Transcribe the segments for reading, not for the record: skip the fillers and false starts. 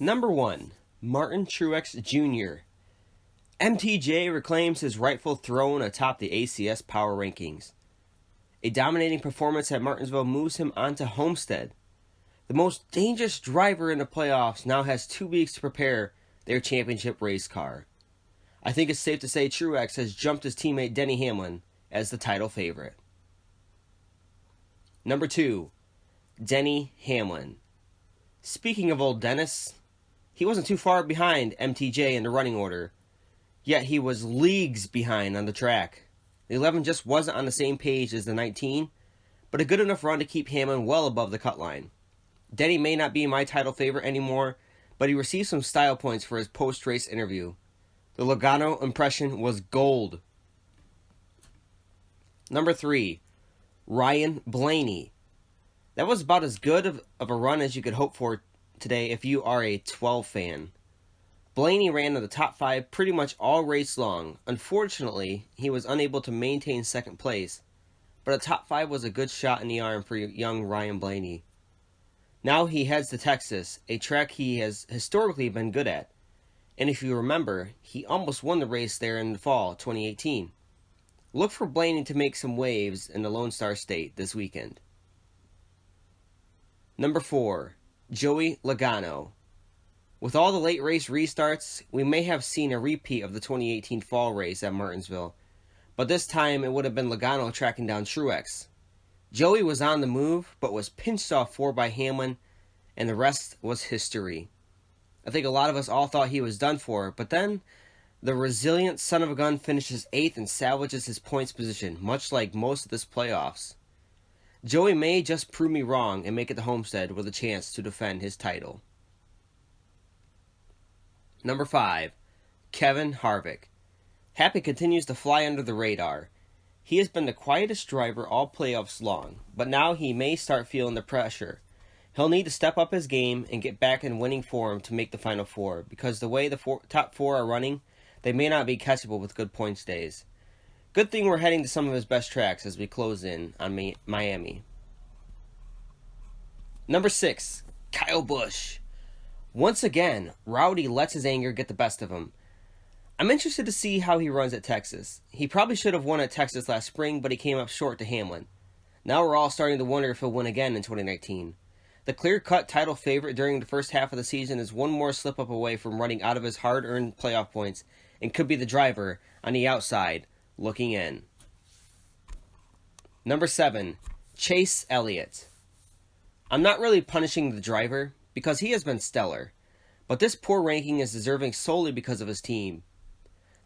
Number 1. Martin Truex Jr. MTJ reclaims his rightful throne atop the ACS Power Rankings. A dominating performance at Martinsville moves him onto Homestead. The most dangerous driver in the playoffs now has 2 weeks to prepare their championship race car. I think it's safe to say Truex has jumped his teammate Denny Hamlin as the title favorite. Number 2. Denny Hamlin. Speaking of old Dennis, he wasn't too far behind MTJ in the running order, yet he was leagues behind on the track. The 11 just wasn't on the same page as the 19, but a good enough run to keep Hamlin well above the cut line. Denny may not be my title favorite anymore, but he received some style points for his post-race interview. The Logano impression was gold. Number 3. Ryan Blaney. That was about as good of a run as you could hope for today if you are a 12 fan. Blaney ran in the top 5 pretty much all race long. Unfortunately, he was unable to maintain second place, but a top 5 was a good shot in the arm for young Ryan Blaney. Now he heads to Texas, a track he has historically been good at. And if you remember, he almost won the race there in the fall 2018. Look for Blaney to make some waves in the Lone Star State this weekend. Number 4. Joey Logano. With all the late race restarts, we may have seen a repeat of the 2018 fall race at Martinsville, but this time it would have been Logano tracking down Truex. Joey was on the move, but was pinched off 4 by Hamlin, and the rest was history. I think a lot of us all thought he was done for, but then the resilient son of a gun finishes 8th and salvages his points position, much like most of this playoffs. Joey may just prove me wrong and make it to Homestead with a chance to defend his title. Number 5. Kevin Harvick. Happy continues to fly under the radar. He has been the quietest driver all playoffs long, but now he may start feeling the pressure. He'll need to step up his game and get back in winning form to make the Final Four, because the way the top 4 are running, they may not be catchable with good points days. Good thing we're heading to some of his best tracks as we close in on Miami. Number 6. Kyle Busch. Once again, Rowdy lets his anger get the best of him. I'm interested to see how he runs at Texas. He probably should have won at Texas last spring, but he came up short to Hamlin. Now we're all starting to wonder if he'll win again in 2019. The clear-cut title favorite during the first half of the season is one more slip-up away from running out of his hard-earned playoff points and could be the driver on the outside looking in. Number 7. Chase Elliott. I'm not really punishing the driver because he has been stellar, but this poor ranking is deserving solely because of his team.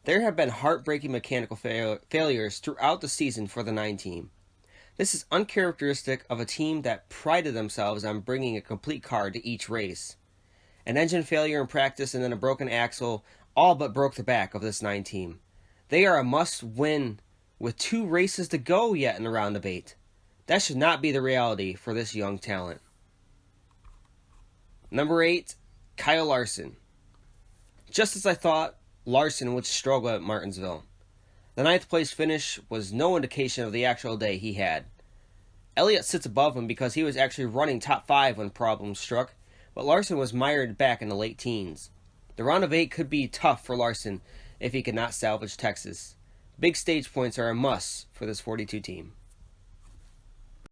There have been heartbreaking mechanical failures throughout the season for the 9 team. This is uncharacteristic of a team that prided themselves on bringing a complete car to each race. An engine failure in practice and then a broken axle all but broke the back of this 9 team. They are a must-win with 2 races to go yet in the round of 8. That should not be the reality for this young talent. Number 8, Kyle Larson. Just as I thought, Larson would struggle at Martinsville. The 9th place finish was no indication of the actual day he had. Elliott sits above him because he was actually running top 5 when problems struck, but Larson was mired back in the late teens. The round of 8 could be tough for Larson if he could not salvage Texas. Big stage points are a must for this 42 team.